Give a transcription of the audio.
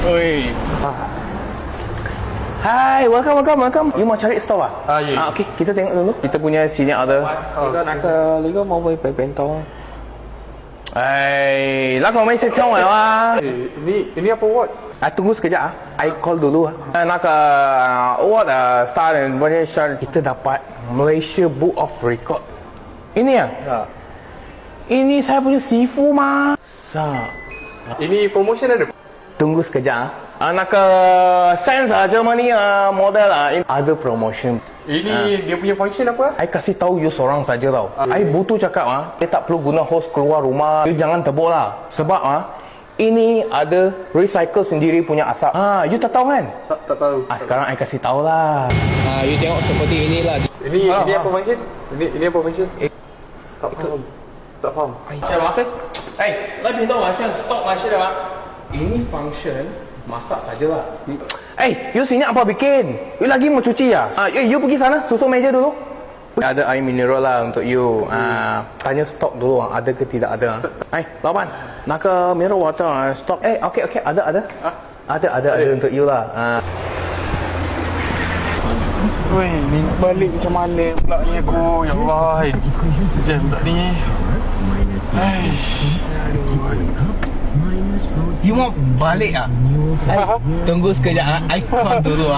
Oi. Hai, welcome. You mau cari stove ya. okey, kita tengok dulu. Kita punya sini ada. Liga mau beli bentong. Lah kau main secang ah. Ini apa word? Tunggu sekejap I call dulu award Star and Malaysia kita dapat Malaysia Book of Record. Ini ya? Ini saya punya sifu mah. Ini promotion ada. Tunggu sekejap Sense Germany model ada promotion. Ini dia punya function apa? I kasih tahu you seorang saja tau. I butuh cakap dia tak perlu guna hose keluar rumah. You jangan tebuk lah. Sebab ini ada recycle sendiri punya asap. You tak tahu kan? Tak tahu. Sekarang I kasih tahu lah. You tengok seperti inilah. Ini apa function? Ini apa function? Tak faham. Macam apa? Lai pintu macam stop macam dah. Ini function masak sajalah. You sini apa bikin? You lagi mau cuci ya? You pergi sana, susuk meja dulu. Ada air mineral lah untuk you. Tanya stok dulu ada ke tidak ada. Lawan, nak mineral water stok. Okay, ada. Ada untuk you lah. Weh, ni balik macam mana pula ni aku? Ya Allah. Jam pula ni. You mau balik Tunggu sekejap I call dulu